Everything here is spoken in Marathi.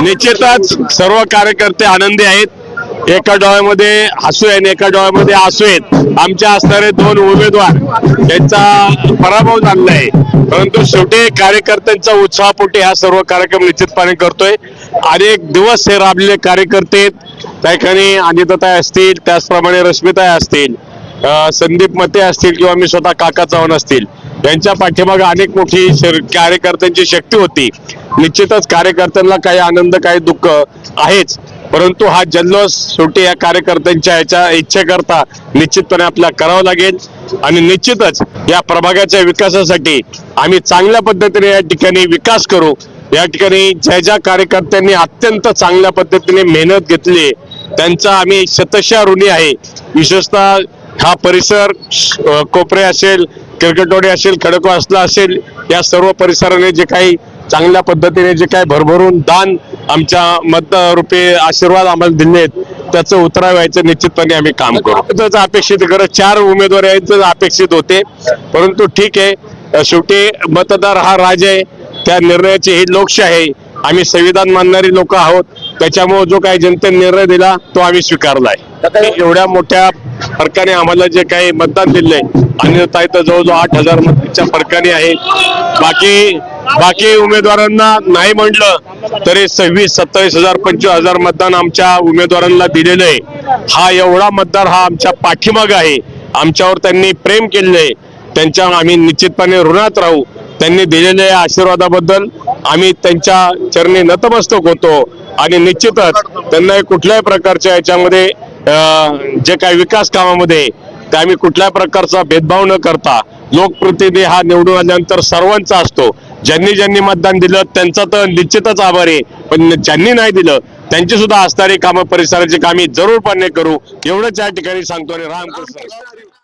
निश्चितच सर्व कार्यकर्ते आनंदी आहेत। एका डोळ्यामध्ये हसू आहे आणि एका डोळ्यामध्ये आसू आहेत। आमच्या असणारे दोन उमेदवार यांचा पराभव झालेला आहे, परंतु शेवटी कार्यकर्त्यांचा उत्साहापोटी हा सर्व कार्यक्रम निश्चितपणे करतोय। अनेक दिवस हे राबलेले कार्यकर्ते आहेत। त्या ठिकाणी अनिताताई असतील, त्याचप्रमाणे रश्मिताई असतील, संदीप मते असतील किंवा मी स्वतः काका चव्हाण असतील, यांच्या पाठीमागे अनेक मोठी कार्यकर्त्यांची शक्ती होती। निश्चितच कार्यकर्त्यांना काही आनंद काही दुःख आहेच, परंतु हा जल्लोष शेवटी या कार्यकर्त्यांच्या याच्या इच्छेकरता निश्चितपणे आपल्याला करावं लागेल आणि निश्चितच या प्रभागाच्या विकासासाठी आम्ही चांगल्या पद्धतीने या ठिकाणी विकास करू। या ठिकाणी ज्या ज्या कार्यकर्त्यांनी अत्यंत चांगल्या पद्धतीने मेहनत घेतली त्यांचा आम्ही शतशः ऋणी आहे। विशेषतः हा परिसर कोपरे असेल, किरकटवाडी असेल, खडकवासला असेल, या सर्व परिसराने जे काही चांगल्या पद्धतीने जे काही भरभरून दान आमच्या मतरूपी आशीर्वाद आम्हाला दिले त्याचं उतरावायचं निश्चितपणे आम्ही काम करू। अपेक्षित गरज 4 उमेदवार आहेत अपेक्षित होते, परंतु ठीक आहे, शेवटी मतदार हा राजा आहे, त्या निर्णयाची ही लोकशाही आहे। आम्ही संविधान मानणारी लोक आहोत, त्याच्यामुळे जो काही जनतेने निर्णय दिला तो आम्ही स्वीकारलाय। एवढ्या मोठ्या फरकाने आम्हाला जे काही मतदान दिलंय आणि तर जवळजवळ 8,000 मतांच्या फरकाने आहे। बाकी उमेदवारांना नाही म्हणलं तरी 26,000-27,000 25,000 मतदान आमच्या उमेदवारांना दिलेलं आहे। हा एवढा मतदार हा आमच्या पाठीमागे आहे, आमच्यावर त्यांनी प्रेम केलंय, त्यांच्या आम्ही निश्चितपणे ऋणात राहू। त्यांनी दिलेल्या आशीर्वादाबद्दल आम्ही त्यांच्या चरणी नतमस्तक होतो आणि निश्चितच त्यांना कुठल्याही प्रकारच्या याच्यामध्ये जे काही विकास कामामध्ये ते आम्ही कुठल्याही प्रकारचा भेदभाव न करता, लोकप्रतिनिधी हा निवडून आल्यानंतर सर्वांचा असतो। ज्यांनी मतदान दिलं त्यांचा तर निश्चितच आभार आहे, पण ज्यांनी नाही दिलं त्यांची सुद्धा असणारी कामं परिसराची कामे जरूरपणे करू, एवढंच या ठिकाणी सांगतो आणि रामकृष्ण।